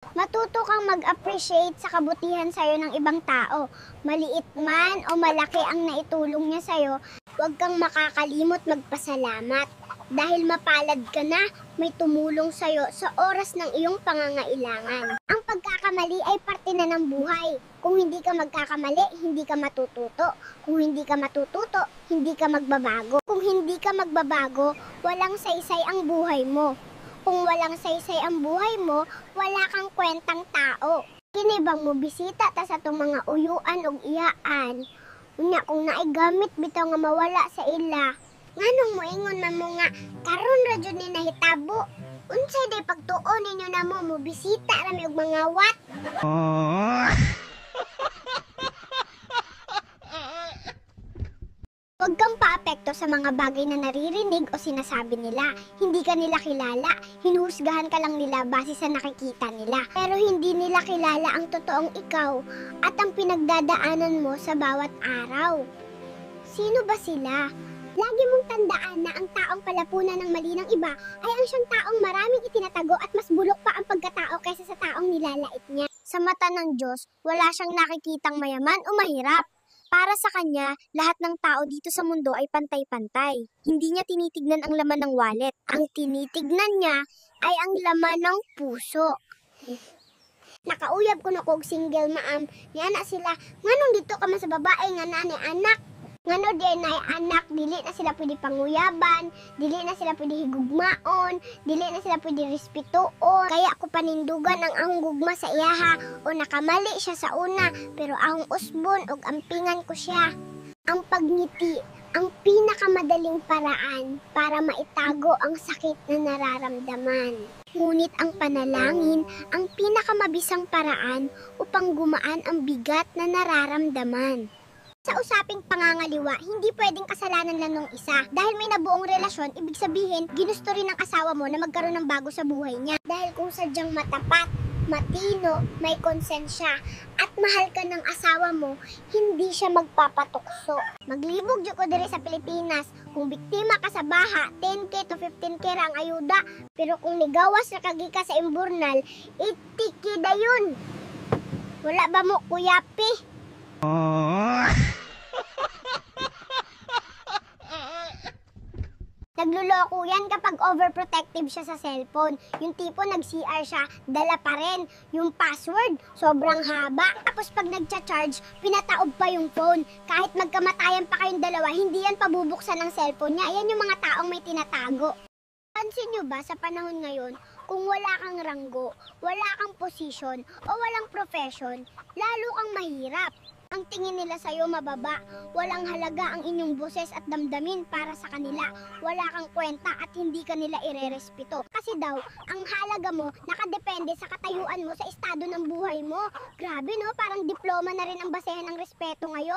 Matuto kang mag-appreciate sa kabutihan sa'yo ng ibang tao. Maliit man o malaki ang naitulong niya sa'yo, huwag kang makakalimot magpasalamat. Dahil mapalad ka na, may tumulong sa'yo sa oras ng iyong pangangailangan. Ang pagkakamali ay parte na ng buhay. Kung hindi ka magkakamali, hindi ka matututo. Kung hindi ka matututo, hindi ka magbabago. Kung hindi ka magbabago, walang saysay ang buhay mo. Kung walang saysay ang buhay mo, wala kang kwentang tao. Kinibang mo bisita ta sa itong mga uyuan o iyaan. Unya kung naigamit bitaw nga mawala sa ila. Nganong moingon man mo nga, karon ra jud ni nahitabo. Unsay day pagtuon ninyo na mo bisita rami og mga wat? Huwag kang paapekto sa mga bagay na naririnig o sinasabi nila. Hindi ka nila kilala, hinuhusgahan ka lang nila base sa nakikita nila. Pero hindi nila kilala ang totoong ikaw at ang pinagdadaanan mo sa bawat araw. Sino ba sila? Lagi mong tandaan na ang taong palapunan ng mali ng iba ay ang siyang taong maraming itinatago at mas bulok pa ang pagkatao kaysa sa taong nilalait niya. Sa mata ng Diyos, wala siyang nakikitang mayaman o mahirap. Para sa kanya, lahat ng tao dito sa mundo ay pantay-pantay. Hindi niya tinitignan ang laman ng wallet. Ang tinitignan niya ay ang laman ng puso. Nakauyab ko na kog single maam. Niya na sila, nganong dito ka man sa babae nga na ni anak? Ngano di na anak, dili na sila pwede panguyaban, dili na sila pwede higugmaon, dili na sila pwede respetuon. Kaya ako panindugan ang ahong gugma sa iyaha o nakamali siya sa una, pero ahong usbon og ampingan ko siya. Ang pagngiti, ang pinakamadaling paraan para maitago ang sakit na nararamdaman. Ngunit ang panalangin, ang pinakamabisang paraan upang gumaan ang bigat na nararamdaman. Sa usaping pangangaliwa, hindi pwedeng kasalanan lang ng isa. Dahil may nabuong relasyon, ibig sabihin, ginusto rin ng asawa mo na magkaroon ng bago sa buhay niya. Dahil kung sadyang matapat, matino, may konsensya, at mahal ka ng asawa mo, hindi siya magpapatukso. Maglibog dyan ko diri sa Pilipinas. Kung biktima ka sa baha, 10k to 15k ra ang ayuda. Pero kung ligawas na kagika sa imburnal, 80k da yun. Wala ba mo, kuyapi? Nagluloko yan kapag overprotective siya sa cellphone. Yung tipo nag-CR siya, dala pa rin. Yung password, sobrang haba. Tapos pag nagcha-charge, pinataob pa yung phone. Kahit magkamatayan pa kayong dalawa, hindi yan pabubuksan ng cellphone niya. Yan yung mga taong may tinatago. Pansin nyo ba sa panahon ngayon, kung wala kang ranggo, wala kang posisyon, o walang profession, lalo kang mahirap. Ang tingin nila sa'yo mababa, walang halaga ang inyong boses at damdamin para sa kanila. Wala kang kwenta at hindi ka nila irerespeto. Kasi daw, ang halaga mo nakadepende sa katayuan mo sa estado ng buhay mo. Grabe no, parang diploma na rin ang basehan ng respeto ngayon.